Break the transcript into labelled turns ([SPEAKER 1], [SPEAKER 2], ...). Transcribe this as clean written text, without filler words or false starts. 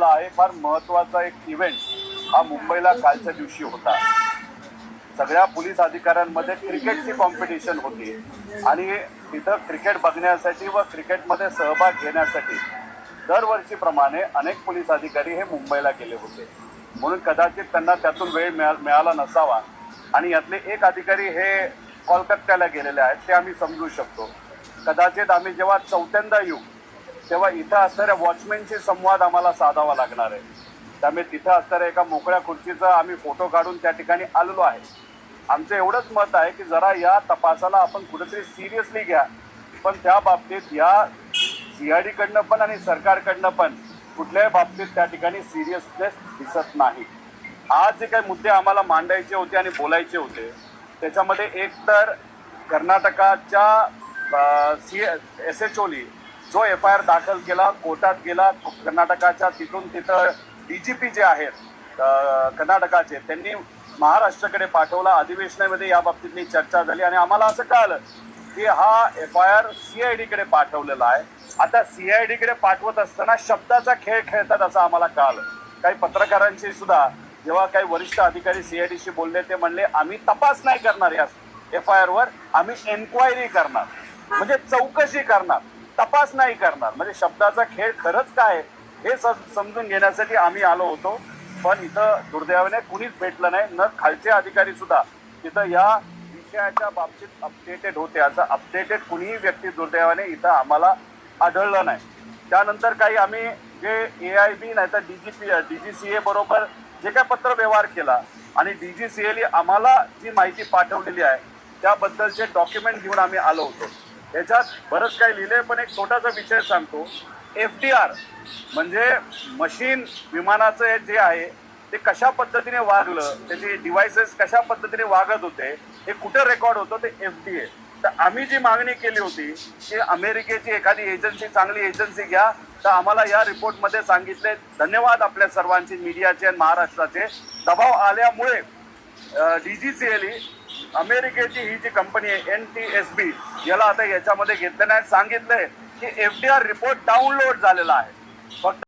[SPEAKER 1] आहे फार महत्त्वाचा एक इव्हेंट हा मुंबईला कालच्या दिवशी होता। सगळ्या पोलीस अधिकाऱ्यांमध्ये क्रिकेटची कॉम्पिटिशन होती आणि तिथं क्रिकेट बघण्यासाठी व क्रिकेटमध्ये सहभाग घेण्यासाठी दरवर्षीप्रमाणे अनेक पोलीस अधिकारी हे मुंबईला गेले होते, म्हणून कदाचित त्यांना त्यातून वेळ मिळाला नसावा आणि यातले एक अधिकारी हे कोलकात्याला गेलेले आहेत, ते आम्ही समजू शकतो। कदाचित आम्ही जेव्हा चौथ्यांदा येऊ तेव्हा इथं असणाऱ्या वॉचमॅनशी संवाद आम्हाला साधावा लागणार आहे। त्यामुळे तिथं असणाऱ्या एका मोकळ्या खुर्चीचा आम्ही फोटो काढून त्या ठिकाणी आलेलो आहे। आमचं एवढंच मत आहे की जरा या तपासाला आपण कुठेतरी सिरियसली घ्या, पण त्या बाबतीत या CID कडनं पण आणि सरकारकडनं पण कुठल्याही बाबतीत त्या ठिकाणी सिरियसनेस दिसत नाही। आज जे काही मुद्दे आम्हाला मांडायचे होते आणि बोलायचे होते त्याच्यामध्ये एक तर कर्नाटकाच्या SHOनी जो FIR दाखल केला, कोर्टात गेला, कर्नाटकाच्या तिथं DGP जे आहेत कर्नाटकाचे त्यांनी महाराष्ट्राकडे पाठवला। अधिवेशनामध्ये या बाबतीतली चर्चा झाली आणि आम्हाला असं कळलं की हा FIR CID कडे पाठवलेला आहे। आता CID कडे पाठवत असताना शब्दाचा खेळ खेळतात असं आम्हाला कळलं। काही पत्रकारांशी सुद्धा जेव्हा काही वरिष्ठ अधिकारी CIDशी बोलले ते म्हणले आम्ही तपास नाही करणार या FIR वर, आम्ही एन्क्वायरी करणार, म्हणजे चौकशी करणार, तपास नाही करणार। म्हणजे शब्दाचा खेळ खरंच काय हे समजून घेण्यासाठी आम्ही आलो होतो, पण इथं दुर्दैवाने कुणीच भेटलं नाही। न खालचे अधिकारी सुद्धा तिथं या विषयाच्या बाबतीत अपडेटेड होते, असं अपडेटेड कुणीही व्यक्ती दुर्दैवाने इथं आम्हाला आढळलं नाही। त्यानंतर काही आम्ही जे AIB नाही तर DGCA बरोबर जे काय पत्र व्यवहार केला आणि DGCAने आम्हाला जी माहिती पाठवलेली आहे त्याबद्दलचे डॉक्युमेंट घेऊन आम्ही आलो होतो। याच्यात बरंच काही लिहिले, पण एक छोटासा विषय सांगतो। FDR म्हणजे मशीन विमानाचं जे आहे ते कशा पद्धतीने वागलं, त्याचे डिव्हाइसेस कशा पद्धतीने वागत होते, हे कुठे रेकॉर्ड होतं ते FDA। तर आम्ही जी मागणी केली होती की अमेरिकेची एखादी एजन्सी, चांगली एजन्सी घ्या, तर आम्हाला या रिपोर्टमध्ये सांगितले, धन्यवाद आपल्या सर्वांचे, मीडियाचे आणि महाराष्ट्राचे, दबाव आल्यामुळे DGCAने अमेरिकेची ही जी कंपनी आहे NTSB याला आता याच्यामध्ये घेतलं नाही, सांगितलंय की FDR रिपोर्ट डाउनलोड झालेला आहे। फक्त